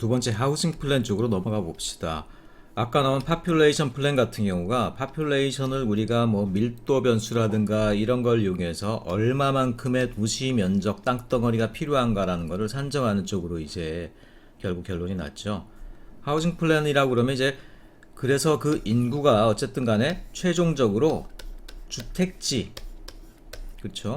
두 번째 하우싱 플랜 쪽으로 넘어가 봅시다. 아까 나온 파퓰레이션 플랜 같은 경우가 파퓰레이션을 우리가 뭐 밀도 변수라든가 이런 걸 이용해서 얼마만큼의 도시 면적 땅덩어리가 필요한가라는 거를 산정하는 쪽으로 이제 결국 결론이 났죠. 하우싱 플랜이라고 그러면 이제 그래서 그 인구가 어쨌든 간에 최종적으로 주택지, 그쵸?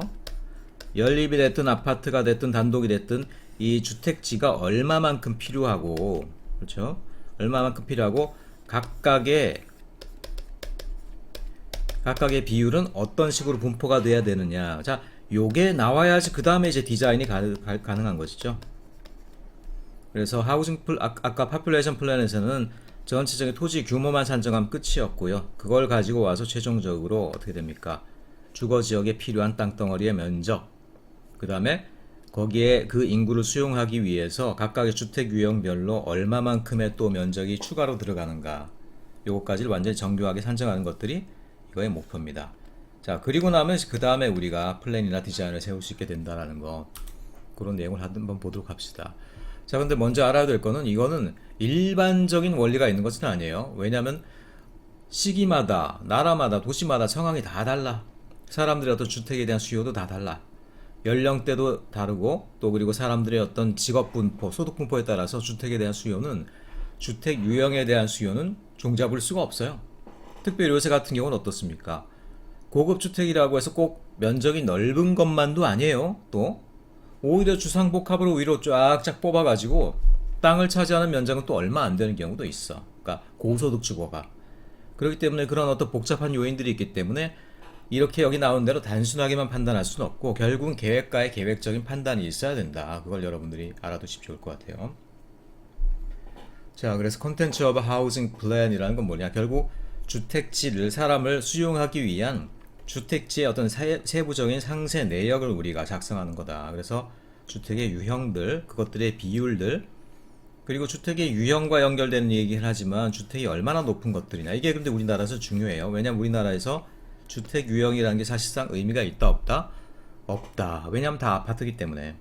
연립이 됐든 아파트가 됐든 단독이 됐든 이 주택지가 얼마만큼 필요하고, 그렇죠? 얼마만큼 필요하고 각각의 비율은 어떤 식으로 분포가 돼야 되느냐. 자, 요게 나와야지 그 다음에 이제 디자인이 가능한 것이죠. 그래서 아까 파퓰레이션 플랜에서는 전체적인 토지 규모만 산정하면 끝이었고요. 그걸 가지고 와서 최종적으로 어떻게 됩니까? 주거 지역에 필요한 땅덩어리의 면적, 그 다음에 거기에 그 인구를 수용하기 위해서 각각의 주택 유형별로 얼마만큼의 또 면적이 추가로 들어가는가, 요것까지를 완전히 정교하게 산정하는 것들이 이거의 목표입니다. 자, 그리고 나면 그 다음에 우리가 플랜이나 디자인을 세울 수 있게 된다라는 거, 그런 내용을 한번 보도록 합시다. 자, 근데 먼저 알아야 될 거는 이거는 일반적인 원리가 있는 것은 아니에요. 왜냐하면 시기마다, 나라마다, 도시마다 상황이 다 달라. 사람들의 어떤 주택에 대한 수요도 다 달라. 연령대도 다르고, 또 그리고 사람들의 어떤 직업 분포, 소득 분포에 따라서 주택에 대한 수요는, 주택 유형에 대한 수요는 종잡을 수가 없어요. 특별히 요새 같은 경우는 어떻습니까? 고급 주택이라고 해서 꼭 면적이 넓은 것만도 아니에요. 또 오히려 주상복합으로 위로 쫙쫙 뽑아가지고 땅을 차지하는 면적은 또 얼마 안 되는 경우도 있어. 그러니까 고소득 주거가. 그렇기 때문에 그런 어떤 복잡한 요인들이 있기 때문에 이렇게 여기 나온 대로 단순하게만 판단할 수는 없고, 결국은 계획가의 계획적인 판단이 있어야 된다. 그걸 여러분들이 알아두시면 좋을 것 같아요. 자, 그래서 컨텐츠 오브 하우징 플랜이라는 건 뭐냐? 결국 주택지를, 사람을 수용하기 위한 주택지의 어떤 세부적인 상세 내역을 우리가 작성하는 거다. 그래서 주택의 유형들, 그것들의 비율들, 그리고 주택의 유형과 연결되는 얘기를 하지만 주택이 얼마나 높은 것들이냐, 이게 근데 우리나라에서 중요해요. 왜냐면 우리나라에서 주택 유형이라는 게 사실상 의미가 있다 없다? 없다. 왜냐면 다 아파트이기 때문에.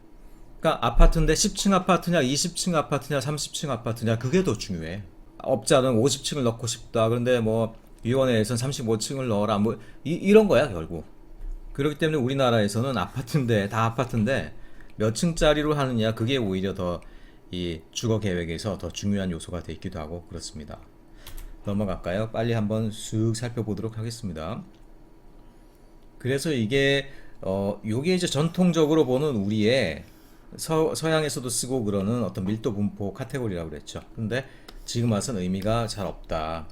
그러니까 아파트인데 10층 아파트냐 20층 아파트냐 30층 아파트냐, 그게 더 중요해. 업자는 50층을 넣고 싶다. 그런데 뭐 위원회에서는 35층을 넣어라. 뭐 이런 거야 결국. 그렇기 때문에 우리나라에서는 아파트인데, 다 아파트인데 몇 층짜리로 하느냐, 그게 오히려 더 이 주거 계획에서 더 중요한 요소가 돼 있기도 하고 그렇습니다. 넘어갈까요? 빨리 한번 쑥 살펴보도록 하겠습니다. 그래서 이게 요게 이제 전통적으로 보는 우리의 서양에서도 쓰고 그러는 어떤 밀도 분포 카테고리라고 그랬죠. 근데 지금 와서는 의미가 잘 없다.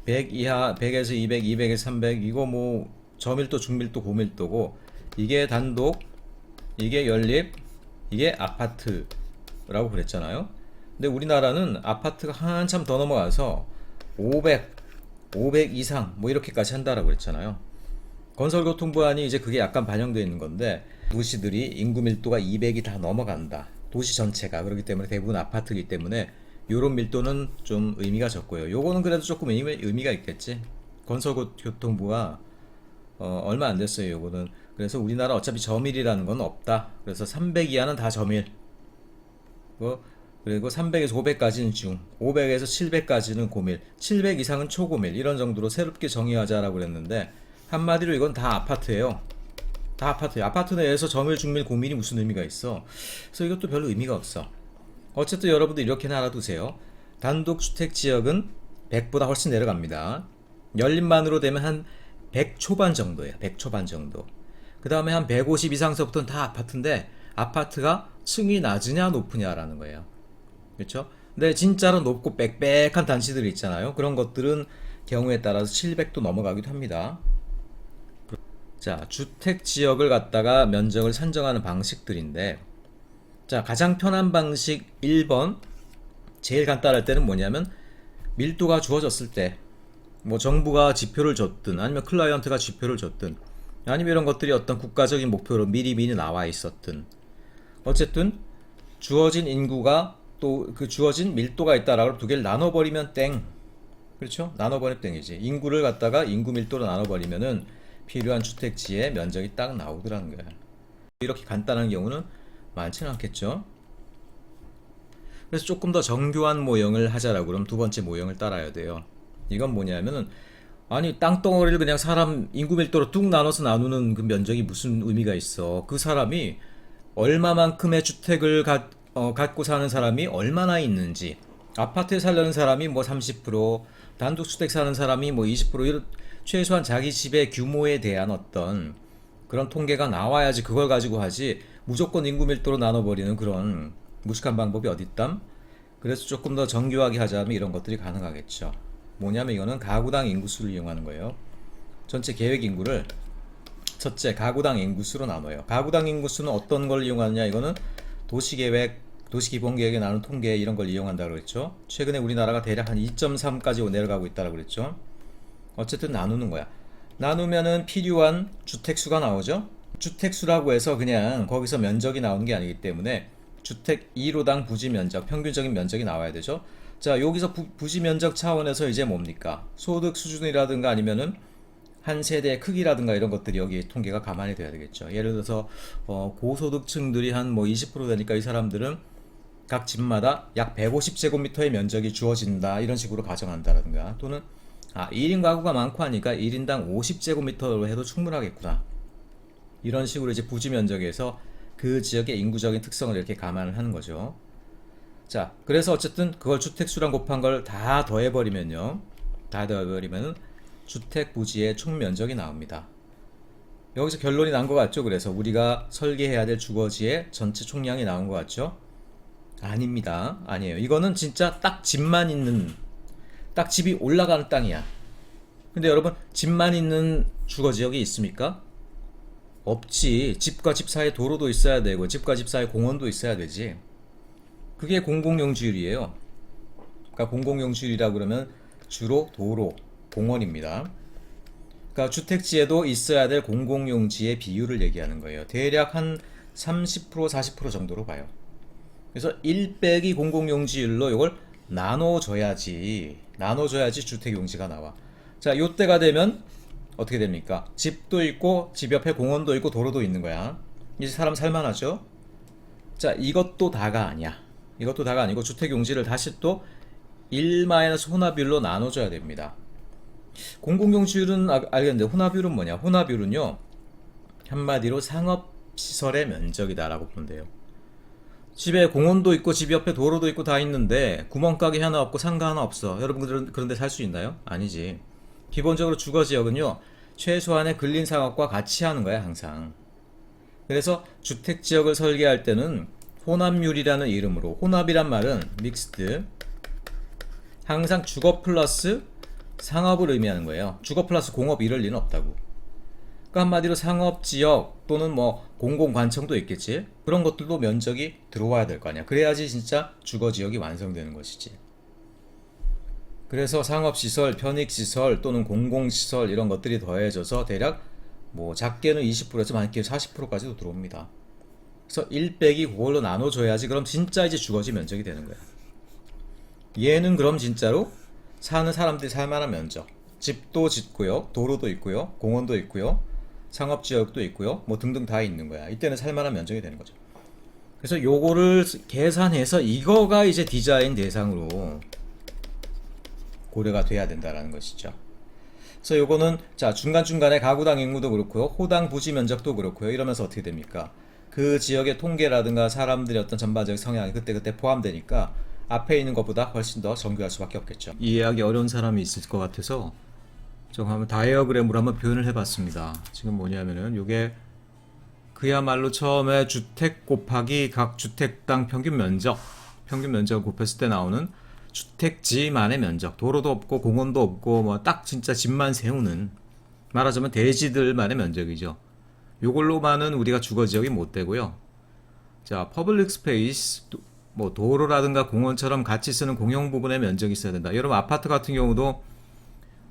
100 이하, 100에서 200, 200에서 300, 이거 뭐 저밀도, 중밀도, 고밀도고, 이게 단독, 이게 연립, 이게 아파트라고 그랬잖아요. 근데 우리나라는 아파트가 한참 더 넘어가서 500, 500 이상 뭐 이렇게까지 한다라고 그랬잖아요. 건설교통부안이 이제 그게 약간 반영되어 있는 건데, 도시들이 인구 밀도가 200이 다 넘어간다. 도시 전체가. 그렇기 때문에 대부분 아파트이기 때문에 요런 밀도는 좀 의미가 적고요. 요거는 그래도 조금 의미가 있겠지. 건설교통부가 얼마 안 됐어요. 요거는. 그래서 우리나라 어차피 저밀이라는 건 없다. 그래서 300 이하는 다 저밀. 그리고 300에서 500까지는 중, 500에서 700까지는 고밀, 700 이상은 초고밀, 이런 정도로 새롭게 정의하자라고 그랬는데, 한마디로 이건 다 아파트예요. 다 아파트예요. 아파트 내에서 저밀, 중밀, 고밀이 무슨 의미가 있어? 그래서 이것도 별로 의미가 없어. 어쨌든 여러분들 이렇게는 알아두세요. 단독주택 지역은 100보다 훨씬 내려갑니다. 연립만으로 되면 한 100 초반 정도예요. 100 초반 정도. 그 다음에 한 150 이상서부터는 다 아파트인데, 아파트가 층이 낮으냐 높으냐라는 거예요. 그렇죠? 근데 진짜로 높고 빽빽한 단지들이 있잖아요. 그런 것들은 경우에 따라서 700도 넘어가기도 합니다. 자, 주택 지역을 갖다가 면적을 산정하는 방식들인데, 자, 가장 편한 방식 1번, 제일 간단할 때는 뭐냐면, 밀도가 주어졌을 때, 뭐 정부가 지표를 줬든 아니면 클라이언트가 지표를 줬든 아니면 이런 것들이 어떤 국가적인 목표로 미리 나와 있었든, 어쨌든 주어진 인구가 또 그 주어진 밀도가 있다라고 두 개를 나눠버리면 땡. 그렇죠? 나눠버리면 땡이지. 인구를 갖다가 인구 밀도로 나눠버리면은 필요한 주택지의 면적이 딱 나오더라는 거야. 이렇게 간단한 경우는 많지는 않겠죠. 그래서 조금 더 정교한 모형을 하자라고 그러면 두 번째 모형을 따라야 돼요. 이건 뭐냐면은 아니 땅덩어리를 그냥 사람 인구 밀도로 뚝 나눠서 나누는 그 면적이 무슨 의미가 있어. 그 사람이 얼마만큼의 주택을 갖고 사는 사람이 얼마나 있는지, 아파트에 살려는 사람이 뭐 30%, 단독주택 사는 사람이 뭐 20%, 이런 최소한 자기 집의 규모에 대한 어떤 그런 통계가 나와야지 그걸 가지고 하지, 무조건 인구 밀도로 나눠버리는 그런 무식한 방법이 어딨담? 그래서 조금 더 정교하게 하자면 이런 것들이 가능하겠죠. 뭐냐면 이거는 가구당 인구수를 이용하는 거예요. 전체 계획 인구를 첫째 가구당 인구수로 나눠요. 가구당 인구수는 어떤 걸 이용하느냐, 이거는 도시계획, 도시기본계획에 나오는 통계 이런 걸 이용한다고 그랬죠. 최근에 우리나라가 대략 한 2.3까지 내려가고 있다고 그랬죠. 어쨌든 나누는 거야. 나누면은 필요한 주택수가 나오죠. 주택수라고 해서 그냥 거기서 면적이 나오는 게 아니기 때문에 주택 1호당 부지 면적, 평균적인 면적이 나와야 되죠. 자, 여기서 부지 면적 차원에서 이제 뭡니까? 소득 수준이라든가 아니면은 한 세대의 크기라든가 이런 것들이 여기 통계가 감안이 돼야 되겠죠. 예를 들어서 고소득층들이 한 뭐 20% 되니까 이 사람들은 각 집마다 약 150제곱미터의 면적이 주어진다, 이런 식으로 가정한다라든가, 또는 1인 가구가 많고 하니까 1인당 50제곱미터로 해도 충분하겠구나, 이런 식으로 이제 부지 면적에서 그 지역의 인구적인 특성을 이렇게 감안을 하는 거죠. 자, 그래서 어쨌든 그걸 주택수랑 곱한 걸 다 더해버리면요, 다 더해버리면은 주택 부지의 총 면적이 나옵니다. 여기서 결론이 난 것 같죠? 그래서 우리가 설계해야 될 주거지의 전체 총량이 나온 것 같죠? 아닙니다. 아니에요. 이거는 진짜 딱 집만 있는, 딱 집이 올라가는 땅이야. 근데 여러분, 집만 있는 주거지역이 있습니까? 없지. 집과 집 사이에 도로도 있어야 되고 집과 집 사이에 공원도 있어야 되지. 그게 공공용지율이에요. 그러니까 공공용지율이라 그러면 주로 도로, 공원입니다. 그러니까 주택지에도 있어야 될 공공용지의 비율을 얘기하는 거예요. 대략 한 30%, 40% 정도로 봐요. 그래서 1 빼기 공공용지율로 이걸 나눠줘야지 주택용지가 나와. 자, 요때가 되면 어떻게 됩니까? 집도 있고 집 옆에 공원도 있고 도로도 있는 거야. 이제 사람 살만하죠? 자, 이것도 다가 아니야. 이것도 다가 아니고 주택용지를 다시 또 1-혼합율로 나눠줘야 됩니다. 공공용지율은 알겠는데 혼합율은 뭐냐? 혼합율은요, 한마디로 상업시설의 면적이다라고 보면 돼요. 집에 공원도 있고 집 옆에 도로도 있고 다 있는데 구멍가게 하나 없고 상가 하나 없어. 여러분들은 그런데 살 수 있나요? 아니지. 기본적으로 주거지역은요, 최소한의 근린상업과 같이 하는 거야, 항상. 그래서 주택지역을 설계할 때는 혼합률이라는 이름으로, 혼합이란 말은 믹스드, 항상 주거 플러스 상업을 의미하는 거예요. 주거 플러스 공업 이럴 리는 없다고. 그러니까 한마디로 상업지역 또는 뭐 공공관청도 있겠지. 그런 것들도 면적이 들어와야 될 거 아니야. 그래야지 진짜 주거지역이 완성되는 것이지. 그래서 상업시설, 편익시설 또는 공공시설 이런 것들이 더해져서 대략 뭐 작게는 20%에서 많게 40%까지도 들어옵니다. 그래서 1 빼기 그걸로 나눠줘야지 그럼 진짜 이제 주거지 면적이 되는 거야. 얘는 그럼 진짜로 사는 사람들이 살만한 면적, 집도 짓고요, 도로도 있고요, 공원도 있고요, 상업지역도 있고요, 뭐 등등 다 있는 거야. 이때는 살만한 면적이 되는 거죠. 그래서 요거를 계산해서 이거가 이제 디자인 대상으로 고려가 돼야 된다라는 것이죠. 그래서 요거는 자, 중간중간에 가구당 인구도 그렇고요, 호당 부지 면적도 그렇고요, 이러면서 어떻게 됩니까? 그 지역의 통계라든가 사람들의 어떤 전반적인 성향이 그때그때 포함되니까 앞에 있는 것보다 훨씬 더 정교할 수밖에 없겠죠. 이해하기 어려운 사람이 있을 것 같아서 좀 한번 다이어그램으로 한번 표현을 해봤습니다. 지금 뭐냐면은 요게 그야말로 처음에 주택 곱하기 각 주택당 평균 면적 곱했을 때 나오는 주택지만의 면적, 도로도 없고 공원도 없고 뭐 딱 진짜 집만 세우는, 말하자면 대지들만의 면적이죠. 요걸로만은 우리가 주거지역이 못 되고요. 자, 퍼블릭 스페이스, 뭐 도로라든가 공원처럼 같이 쓰는 공용 부분의 면적이 있어야 된다. 여러분 아파트 같은 경우도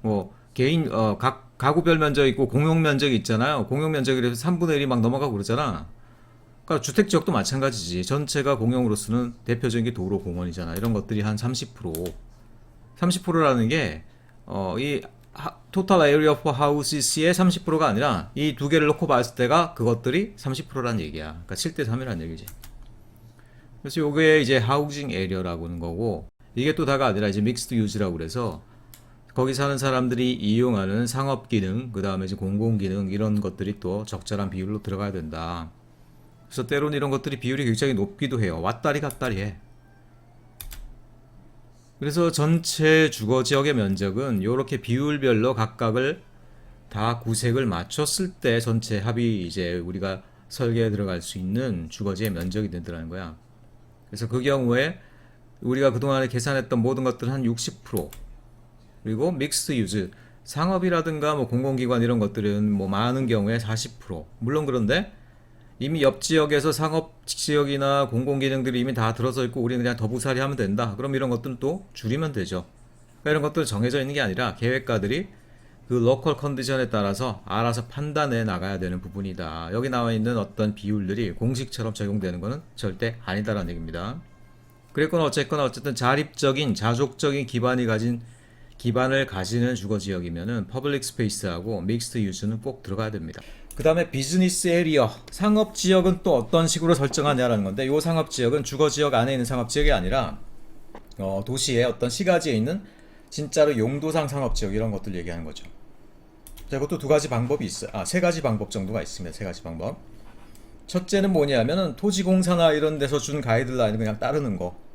뭐 개인 각 가구별 면적이 있고 공용 면적이 있잖아요. 공용 면적이 그래서 3분의 1이 막 넘어가고 그러잖아. 그러니까 주택지역도 마찬가지지. 전체가 공용으로 쓰는 대표적인 게 도로, 공원이잖아. 이런 것들이 한 30%라는 게 이 토탈 에리어 포 하우스의 30%가 아니라 이 두 개를 놓고 봤을 때가 그것들이 30%라는 얘기야. 그러니까 7대 3이라는 얘기지. 그래서 요게 이제 하우징 에리어라고 하는 거고, 이게 또 다가 아니라 이제 믹스드 유즈라고 그래서 거기 사는 사람들이 이용하는 상업 기능, 그 다음에 이제 공공 기능 이런 것들이 또 적절한 비율로 들어가야 된다. 그래서 때론 이런 것들이 비율이 굉장히 높기도 해요. 왔다리 갔다리 해. 그래서 전체 주거 지역의 면적은 이렇게 비율별로 각각을 다 구색을 맞췄을 때 전체 합이 이제 우리가 설계에 들어갈 수 있는 주거지의 면적이 된다는 거야. 그래서 그 경우에 우리가 그동안에 계산했던 모든 것들은 한 60%, 그리고 믹스드 유즈, 상업이라든가 뭐 공공기관 이런 것들은 뭐 많은 경우에 40%. 물론 그런데 이미 옆 지역에서 상업 지역이나 공공기능들이 이미 다 들어서 있고 우리는 그냥 더부살이 하면 된다. 그럼 이런 것들은 또 줄이면 되죠. 그러니까 이런 것들은 정해져 있는 게 아니라 계획가들이 그 로컬 컨디션에 따라서 알아서 판단해 나가야 되는 부분이다. 여기 나와 있는 어떤 비율들이 공식처럼 적용되는 것은 절대 아니다라는 얘기입니다. 그랬거나 어쨌든 자립적인 자족적인 기반을 가지는 주거 지역이면은 퍼블릭 스페이스하고 믹스드 유즈는 꼭 들어가야 됩니다. 그 다음에 비즈니스 에리어, 상업 지역은 또 어떤 식으로 설정하냐라는 건데, 이 상업 지역은 주거 지역 안에 있는 상업 지역이 아니라 도시의 어떤 시가지에 있는 진짜로 용도상 상업 지역 이런 것들 얘기하는 거죠. 자, 이것도 두 가지 방법이 있어요. 세 가지 방법 정도가 있습니다. 세 가지 방법. 첫째는 뭐냐면은 토지공사나 이런 데서 준 가이드라인을 그냥 따르는 거.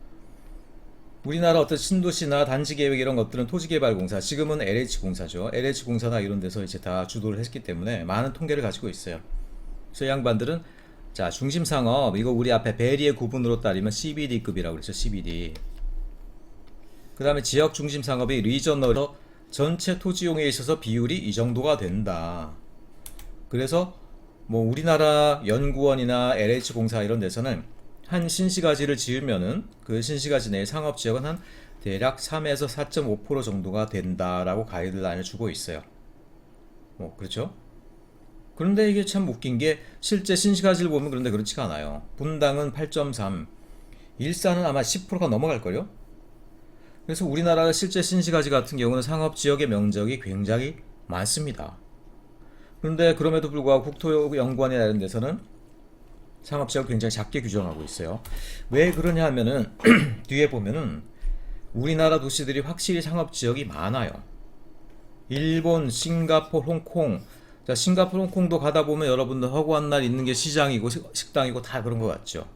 우리나라 어떤 신도시나 단지 계획 이런 것들은 토지개발공사, 지금은 LH공사죠. LH공사나 이런 데서 이제 다 주도를 했기 때문에 많은 통계를 가지고 있어요. 그래서 이 양반들은 자, 중심상업, 이거 우리 앞에 베리의 구분으로 따지면 CBD급이라고 그랬죠. CBD. 그 다음에 지역 중심상업이 리저널로 전체 토지용에 있어서 비율이 이 정도가 된다. 그래서 뭐 우리나라 연구원이나 LH공사 이런 데서는 한 신시가지를 지으면은 그 신시가지 내의 상업지역은 한 대략 3에서 4.5% 정도가 된다라고 가이드라인을 주고 있어요. 그렇죠? 그런데 이게 참 웃긴 게 실제 신시가지를 보면 그런데 그렇지가 않아요. 분당은 8.3, 일산은 아마 10%가 넘어갈걸요? 그래서 우리나라 실제 신시가지 같은 경우는 상업지역의 면적이 굉장히 많습니다. 그런데 그럼에도 불구하고 국토연구원이나 이런 데서는 상업지역을 굉장히 작게 규정하고 있어요. 왜 그러냐 하면은 뒤에 보면은 우리나라 도시들이 확실히 상업지역이 많아요. 일본, 싱가포르, 홍콩. 자, 싱가포르, 홍콩도 가다 보면 여러분들 허구한 날 있는 게 시장이고 식당이고 다 그런 것 같죠.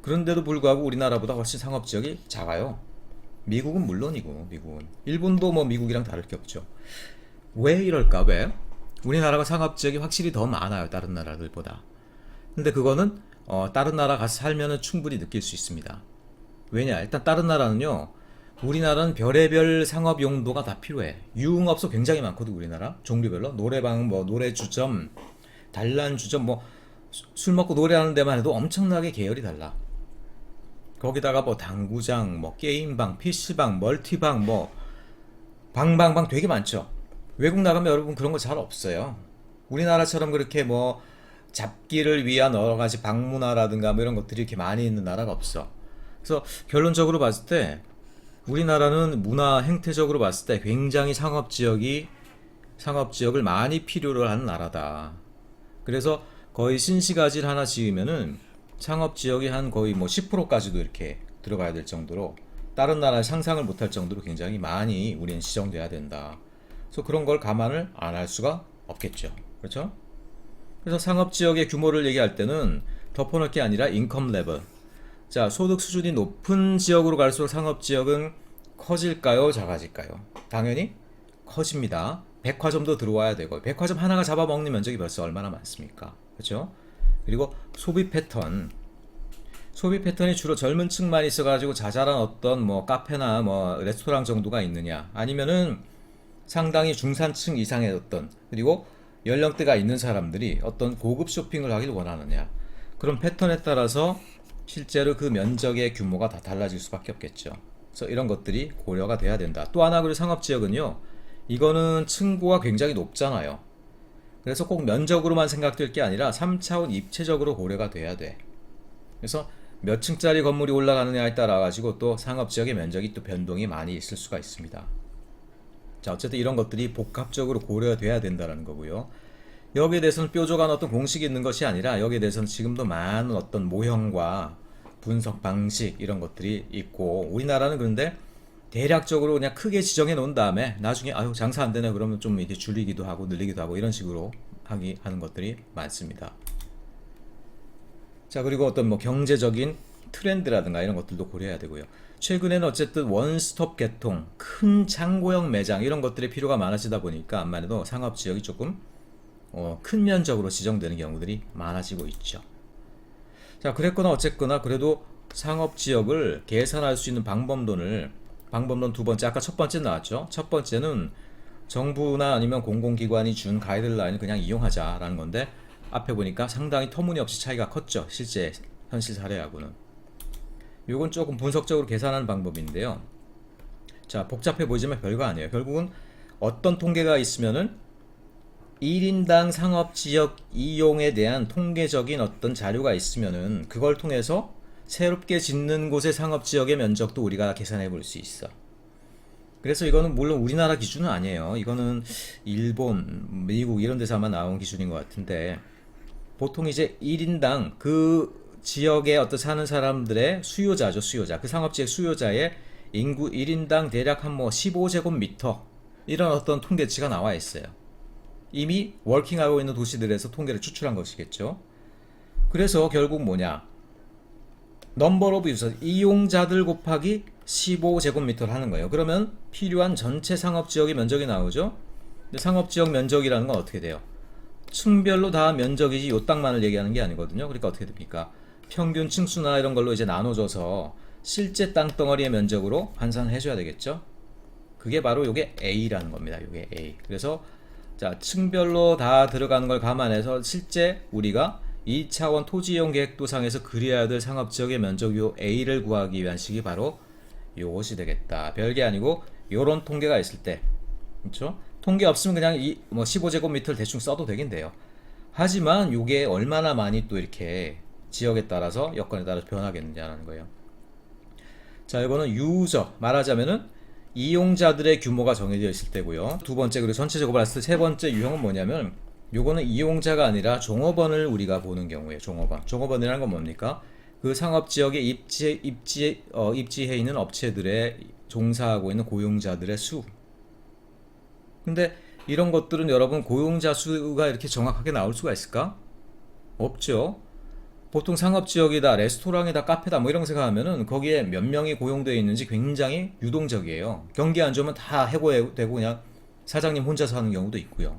그런데도 불구하고 우리나라보다 훨씬 상업지역이 작아요. 미국은 물론이고, 미국은. 일본도 뭐 미국이랑 다를 게 없죠. 왜 이럴까, 왜? 우리나라가 상업지역이 확실히 더 많아요, 다른 나라들보다. 근데 그거는 다른 나라 가서 살면은 충분히 느낄 수 있습니다. 왜냐? 일단 다른 나라는요, 우리나라는 별의별 상업 용도가 다 필요해. 유흥업소 굉장히 많거든, 우리나라. 종류별로. 노래방, 뭐, 노래주점, 단란주점, 뭐, 술 먹고 노래하는 데만 해도 엄청나게 계열이 달라. 거기다가 뭐, 당구장, 뭐, 게임방, PC방, 멀티방, 뭐, 방방방 되게 많죠. 외국 나가면 여러분 그런 거 잘 없어요. 우리나라처럼 그렇게 뭐, 잡기를 위한 여러 가지 방문화라든가 뭐 이런 것들이 이렇게 많이 있는 나라가 없어. 그래서 결론적으로 봤을 때 우리나라는 문화 행태적으로 봤을 때 굉장히 상업지역을 많이 필요로 하는 나라다. 그래서 거의 신시가지를 하나 지으면은 상업지역이 한 거의 뭐 10%까지도 이렇게 들어가야 될 정도로 다른 나라에 상상을 못할 정도로 굉장히 많이 우리는 지정돼야 된다. 그래서 그런 걸 감안을 안 할 수가 없겠죠. 그렇죠? 그래서 상업지역의 규모를 얘기할 때는 덮어놓을 게 아니라 인컴 레벨. 자, 소득 수준이 높은 지역으로 갈수록 상업지역은 커질까요? 작아질까요? 당연히 커집니다. 백화점도 들어와야 되고, 백화점 하나가 잡아먹는 면적이 벌써 얼마나 많습니까? 그렇죠? 그리고 소비 패턴이 주로 젊은 층만 있어가지고 자잘한 어떤 뭐 카페나 뭐 레스토랑 정도가 있느냐, 아니면은 상당히 중산층 이상의 어떤, 그리고 연령대가 있는 사람들이 어떤 고급 쇼핑을 하길 원하느냐, 그런 패턴에 따라서 실제로 그 면적의 규모가 다 달라질 수밖에 없겠죠. 그래서 이런 것들이 고려가 돼야 된다. 또 하나, 그리고 상업지역은요, 이거는 층고가 굉장히 높잖아요. 그래서 꼭 면적으로만 생각될 게 아니라 3차원 입체적으로 고려가 돼야 돼. 그래서 몇 층짜리 건물이 올라가느냐에 따라 가지고 또 상업지역의 면적이 또 변동이 많이 있을 수가 있습니다. 자, 어쨌든 이런 것들이 복합적으로 고려돼야 된다는 거고요. 여기에 대해서는 뾰족한 어떤 공식이 있는 것이 아니라 여기에 대해서는 지금도 많은 어떤 모형과 분석 방식 이런 것들이 있고, 우리나라는 그런데 대략적으로 그냥 크게 지정해 놓은 다음에 나중에 아유 장사 안 되네 그러면 좀 이렇게 줄이기도 하고 늘리기도 하고 이런 식으로 하는 것들이 많습니다. 자, 그리고 어떤 뭐 경제적인 트렌드라든가 이런 것들도 고려해야 되고요. 최근에는 어쨌든 원스톱 개통, 큰 창고형 매장 이런 것들의 필요가 많아지다 보니까 아무래도 상업 지역이 조금 큰 면적으로 지정되는 경우들이 많아지고 있죠. 자, 그랬거나 어쨌거나 그래도 상업 지역을 계산할 수 있는 방법론 두 번째, 아까 첫 번째 나왔죠. 첫 번째는 정부나 아니면 공공기관이 준 가이드라인을 그냥 이용하자라는 건데, 앞에 보니까 상당히 터무니없이 차이가 컸죠. 실제 현실 사례하고는. 요건 조금 분석적으로 계산하는 방법인데요. 자, 복잡해 보이지만 별거 아니에요. 결국은 어떤 통계가 있으면은 1인당 상업지역 이용에 대한 통계적인 어떤 자료가 있으면은 그걸 통해서 새롭게 짓는 곳의 상업지역의 면적도 우리가 계산해 볼 수 있어. 그래서 이거는 물론 우리나라 기준은 아니에요. 이거는 일본, 미국 이런 데서만 나온 기준인 것 같은데, 보통 이제 1인당 그 지역에 어떤 사는 사람들의 수요자죠, 수요자. 그 상업지역 수요자의 인구 1인당 대략 한 뭐 15제곱미터 이런 어떤 통계치가 나와 있어요. 이미 워킹하고 있는 도시들에서 통계를 추출한 것이겠죠. 그래서 결국 뭐냐, 넘버 오브 유저, 이용자들 곱하기 15제곱미터를 하는 거예요. 그러면 필요한 전체 상업지역의 면적이 나오죠. 근데 상업지역 면적이라는 건 어떻게 돼요? 층별로 다 면적이지 요 땅만을 얘기하는 게 아니거든요. 그러니까 어떻게 됩니까? 평균 층수나 이런 걸로 이제 나눠줘서 실제 땅덩어리의 면적으로 환산해 줘야 되겠죠. 그게 바로 요게 A라는 겁니다. 요게 A. 그래서 자, 층별로 다 들어가는 걸 감안해서 실제 우리가 2차원 토지이용 계획도상에서 그려야 될 상업지역의 면적 요 A를 구하기 위한 식이 바로 요것이 되겠다. 별게 아니고 요런 통계가 있을 때, 그렇죠? 통계 없으면 그냥 뭐 15제곱미터를 대충 써도 되긴 돼요. 하지만 요게 얼마나 많이 또 이렇게 지역에 따라서 여건에 따라서 변하겠느냐는 거예요. 자, 이거는 유저, 말하자면은 이용자들의 규모가 정해져 있을 때고요. 두 번째, 그리고 전체적으로 봤을 때 세 번째 유형은 뭐냐면, 요거는 이용자가 아니라 종업원을 우리가 보는 경우에 종업원이라는 건 뭡니까? 그 상업지역에 입지해 있는 업체들의 종사하고 있는 고용자들의 수. 근데 이런 것들은 여러분 고용자 수가 이렇게 정확하게 나올 수가 있을까? 없죠. 보통 상업지역이다, 레스토랑이다, 카페다 뭐 이런 거 생각하면은 거기에 몇 명이 고용되어 있는지 굉장히 유동적이에요. 경기 안 좋으면 다 해고되고 그냥 사장님 혼자서 하는 경우도 있고요.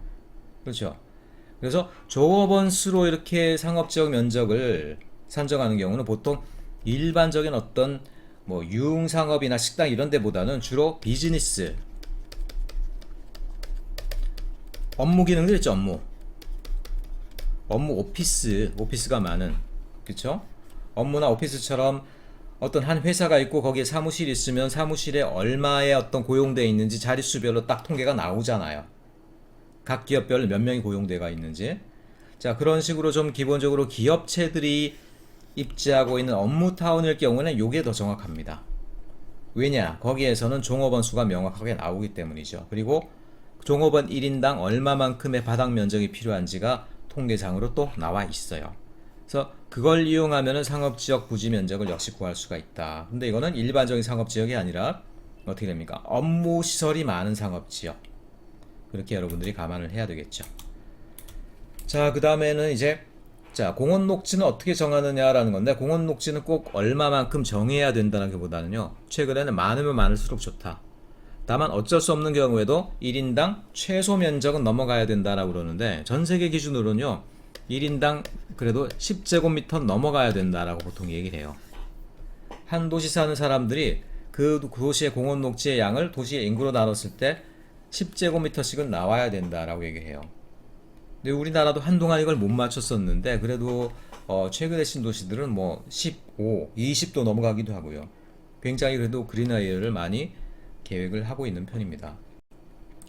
그렇죠. 그래서 종업원 수로 이렇게 상업지역 면적을 산정하는 경우는 보통 일반적인 어떤 뭐 유흥상업이나 식당 이런 데보다는 주로 비즈니스, 업무 기능들 있죠. 업무 오피스가 많은, 그쵸? 업무나 오피스처럼 어떤 한 회사가 있고 거기에 사무실이 있으면 사무실에 얼마의 어떤 고용되어 있는지 자릿수별로 딱 통계가 나오잖아요. 각 기업별 몇 명이 고용되어 있는지. 자, 그런 식으로 좀 기본적으로 기업체들이 입지하고 있는 업무타운일 경우는 요게 더 정확합니다. 왜냐? 거기에서는 종업원 수가 명확하게 나오기 때문이죠. 그리고 종업원 1인당 얼마만큼의 바닥 면적이 필요한지가 통계상으로 또 나와 있어요. 그래서 그걸 이용하면 상업지역 부지 면적을 역시 구할 수가 있다. 근데 이거는 일반적인 상업지역이 아니라 어떻게 됩니까? 업무 시설이 많은 상업지역. 그렇게 여러분들이 감안을 해야 되겠죠. 자, 그 다음에는 이제 자, 공원 녹지는 어떻게 정하느냐라는 건데, 공원 녹지는 꼭 얼마만큼 정해야 된다는 것보다는요, 최근에는 많으면 많을수록 좋다. 다만 어쩔 수 없는 경우에도 1인당 최소 면적은 넘어가야 된다라고 그러는데, 전 세계 기준으로는요 1인당 그래도 10제곱미터 넘어가야 된다라고 보통 얘기를 해요. 한 도시 사는 사람들이 그 도시의 공원 녹지의 양을 도시의 인구로 나눴을 때 10제곱미터씩은 나와야 된다라고 얘기해요. 근데 우리나라도 한동안 이걸 못 맞췄었는데, 그래도 최근의 신도시들은 뭐 15, 20도 넘어가기도 하고요. 굉장히 그래도 그린아이어를 많이 계획을 하고 있는 편입니다.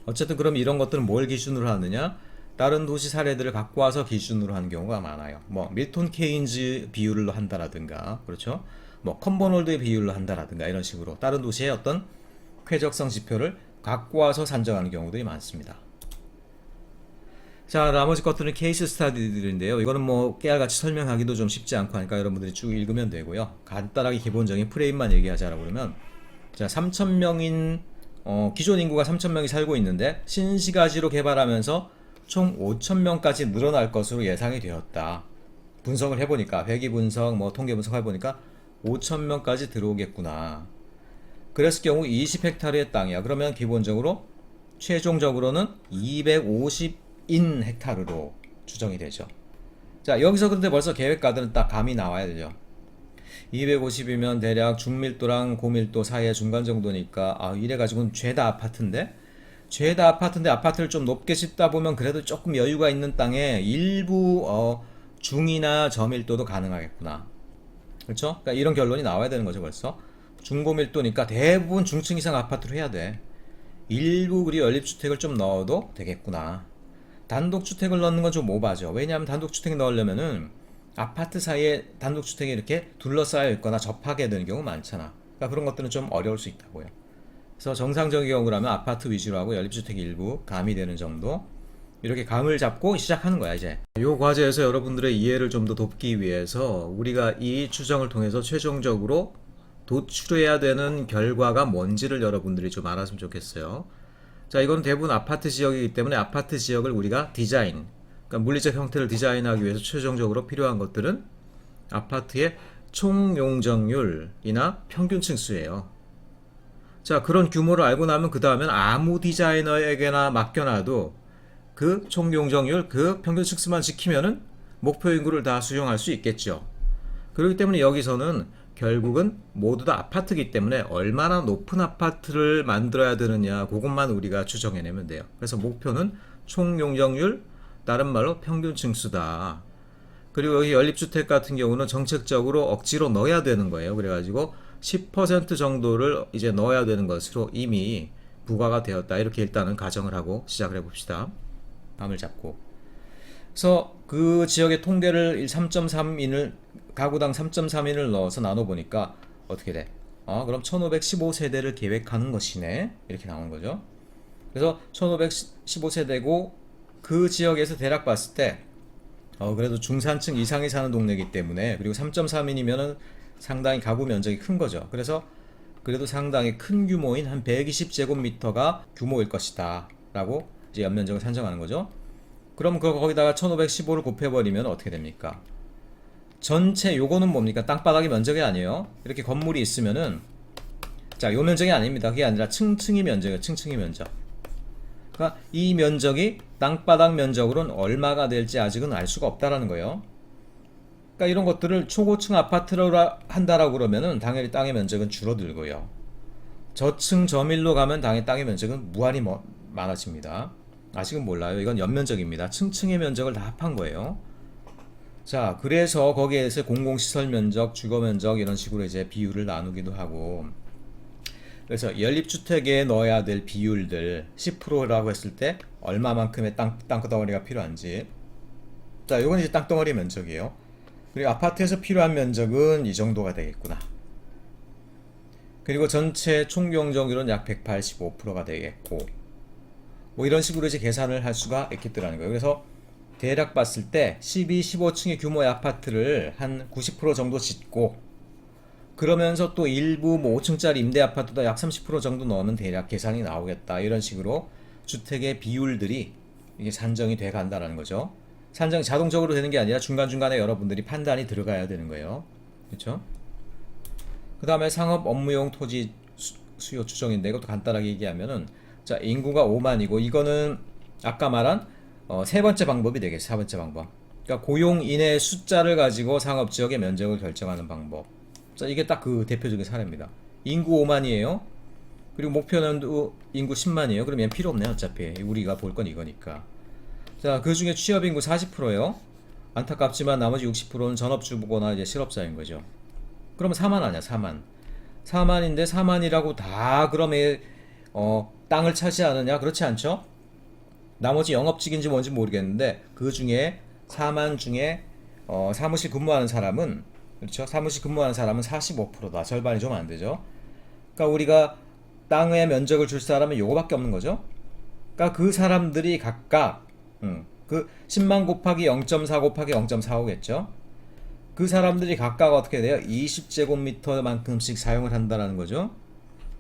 어쨌든 그럼 이런 것들은 뭘 기준으로 하느냐? 다른 도시 사례들을 갖고 와서 기준으로 하는 경우가 많아요. 뭐 밀톤 케인즈 비율로 한다라든가, 그렇죠? 뭐 컨버놀드의 비율로 한다라든가 이런 식으로 다른 도시의 어떤 쾌적성 지표를 갖고 와서 산정하는 경우들이 많습니다. 자, 나머지 것들은 케이스 스타디들인데요. 이거는 뭐 깨알같이 설명하기도 좀 쉽지 않고 하니까 여러분들이 쭉 읽으면 되고요. 간단하게 기본적인 프레임만 얘기하자라고 그러면, 자, 3,000명인 기존 인구가 3,000명이 살고 있는데 신시가지로 개발하면서 총 5,000명까지 늘어날 것으로 예상이 되었다. 분석을 해보니까 회귀 분석, 뭐 통계 분석 해보니까 5,000명까지 들어오겠구나. 그랬을 경우 20헥타르의 땅이야. 그러면 기본적으로 최종적으로는 250인 헥타르로 추정이 되죠. 자, 여기서 근데 벌써 계획가들은 딱 감이 나와야 되죠. 250이면 대략 중밀도랑 고밀도 사이의 중간 정도니까, 이래가지고는 죄다 아파트인데? 죄다 아파트인데 아파트를 좀 높게 짓다 보면 그래도 조금 여유가 있는 땅에 일부 중이나 저밀도도 가능하겠구나. 그렇죠? 그러니까 이런 결론이 나와야 되는 거죠, 벌써. 중고밀도니까 대부분 중층 이상 아파트로 해야 돼. 일부 우리 연립주택을 좀 넣어도 되겠구나. 단독주택을 넣는 건 좀 오바죠. 왜냐하면 단독주택 넣으려면은 아파트 사이에 단독주택이 이렇게 둘러싸여 있거나 접하게 되는 경우 많잖아. 그러니까 그런 것들은 좀 어려울 수 있다고요. 그래서 정상적인 경우라면 아파트 위주로 하고 연립주택 일부 가미되는 정도, 이렇게 감을 잡고 시작하는 거야 이제. 이 과제에서 여러분들의 이해를 좀 더 돕기 위해서 우리가 이 추정을 통해서 최종적으로 도출해야 되는 결과가 뭔지를 여러분들이 좀 알았으면 좋겠어요. 자, 이건 대부분 아파트 지역이기 때문에 아파트 지역을 우리가 디자인, 그러니까 물리적 형태를 디자인하기 위해서 최종적으로 필요한 것들은 아파트의 총 용적률이나 평균층 수예요. 자, 그런 규모를 알고 나면 그 다음엔 아무 디자이너에게나 맡겨놔도 그 총 용적률, 그 평균층 수만 지키면은 목표 인구를 다 수용할 수 있겠죠. 그렇기 때문에 여기서는 결국은 모두 다 아파트이기 때문에 얼마나 높은 아파트를 만들어야 되느냐, 그것만 우리가 추정해내면 돼요. 그래서 목표는 총 용적률, 다른 말로 평균층 수다. 그리고 여기 연립주택 같은 경우는 정책적으로 억지로 넣어야 되는 거예요. 그래가지고 10% 정도를 이제 넣어야 되는 것으로 이미 부과가 되었다. 이렇게 일단은 가정을 하고 시작을 해봅시다. 감을 잡고. 그래서 그 지역의 통계를 3.3인을 가구당 3.3인을 넣어서 나눠보니까 어떻게 돼? 그럼 1515세대를 계획하는 것이네. 이렇게 나온 거죠. 그래서 1515세대고 그 지역에서 대략 봤을 때 그래도 중산층 이상이 사는 동네이기 때문에, 그리고 3.3인이면은 상당히 가구 면적이 큰 거죠. 그래서 그래도 상당히 큰 규모인 한 120제곱미터가 규모일 것이다 라고 이제 연면적을 산정하는 거죠. 그럼 거기다가 1515를 곱해버리면 어떻게 됩니까? 전체 요거는 뭡니까? 땅바닥의 면적이 아니에요. 이렇게 건물이 있으면은, 자, 요 면적이 아닙니다. 그게 아니라 층층이 면적이에요. 층층이 면적. 그러니까 이 면적이 땅바닥 면적으로는 얼마가 될지 아직은 알 수가 없다라는 거예요. 그러니까 이런 것들을 초고층 아파트로 한다라고 그러면은 당연히 땅의 면적은 줄어들고요. 저층 저밀로 가면 당연히 땅의 면적은 무한히 많아집니다. 아직은 몰라요. 이건 연면적입니다. 층층의 면적을 다 합한 거예요. 자, 그래서 거기에서 공공시설 면적, 주거 면적 이런 식으로 이제 비율을 나누기도 하고, 그래서 연립주택에 넣어야 될 비율들 10%라고 했을 때 얼마만큼의 땅덩어리가 필요한지. 자, 이건 이제 땅덩어리 면적이에요. 그리고 아파트에서 필요한 면적은 이 정도가 되겠구나. 그리고 전체 총 용적률은 약 185%가 되겠고, 뭐 이런 식으로 이제 계산을 할 수가 있겠더라는 거예요. 그래서 대략 봤을 때 12, 15층의 규모의 아파트를 한 90% 정도 짓고, 그러면서 또 일부 뭐 5층짜리 임대 아파트도 약 30% 정도 넣으면 대략 계산이 나오겠다. 이런 식으로 주택의 비율들이 이게 산정이 돼 간다라는 거죠. 산정이 자동적으로 되는 게 아니라 중간중간에 여러분들이 판단이 들어가야 되는 거예요. 그렇죠? 그 다음에 상업 업무용 토지 수요 추정인데, 이것도 간단하게 얘기하면은, 자, 인구가 5만이고 이거는 아까 말한 세 번째 방법이 되겠어요. 세 번째 방법. 그러니까 고용인의 숫자를 가지고 상업지역의 면적을 결정하는 방법. 자, 이게 딱 그 대표적인 사례입니다. 인구 5만이에요. 그리고 목표는 인구 10만이에요. 그럼 얘는 필요 없네 어차피. 우리가 볼 건 이거니까. 자, 그 중에 취업인구 40%예요. 안타깝지만 나머지 60%는 전업주부거나 이제 실업자인 거죠. 그러면 4만 아니야, 4만. 4만인데 4만이라고 다 그러면 땅을 차지하느냐? 그렇지 않죠? 나머지 영업직인지 뭔지 모르겠는데 그 중에 4만 중에 사무실 근무하는 사람은, 그렇죠? 사무실 근무하는 사람은 45%다. 절반이 좀 안 되죠. 그러니까 우리가 땅의 면적을 줄 사람은 요거밖에 없는 거죠. 그러니까 그 사람들이 각각 그 10만 곱하기 0.4 곱하기 0.45겠죠. 그 사람들이 각각 어떻게 돼요? 20제곱미터만큼씩 사용을 한다는 거죠.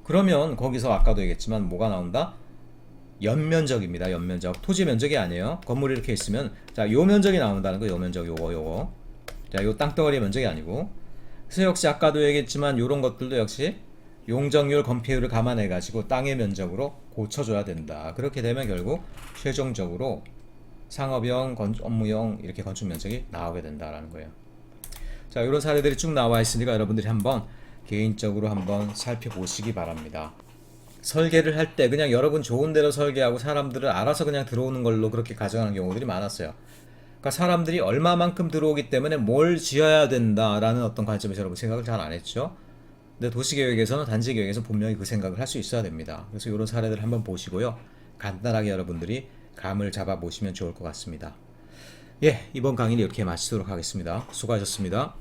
그러면 거기서 아까도 얘기했지만 뭐가 나온다? 연면적입니다. 연면적. 토지 면적이 아니에요. 건물이 이렇게 있으면 자, 요 면적이 나온다는 거. 요 면적 요거. 자, 요 땅덩어리 면적이 아니고. 그래서 역시 아까도 얘기했지만 요런 것들도 역시 용적률, 건폐율을 감안해 가지고 땅의 면적으로 고쳐줘야 된다. 그렇게 되면 결국 최종적으로 상업용, 업무용 이렇게 건축 면적이 나오게 된다라는 거예요. 자, 이런 사례들이 쭉 나와 있으니까 여러분들이 한번 개인적으로 한번 살펴보시기 바랍니다. 설계를 할 때 그냥 여러분 좋은 대로 설계하고 사람들은 알아서 그냥 들어오는 걸로 그렇게 가정하는 경우들이 많았어요. 그러니까 사람들이 얼마만큼 들어오기 때문에 뭘 지어야 된다라는 어떤 관점에서 여러분 생각을 잘 안 했죠. 근데 도시계획에서는 단지계획에서 분명히 그 생각을 할 수 있어야 됩니다. 그래서 이런 사례들 한번 보시고요. 간단하게 여러분들이 감을 잡아 보시면 좋을 것 같습니다. 예, 이번 강의는 이렇게 마치도록 하겠습니다. 수고하셨습니다.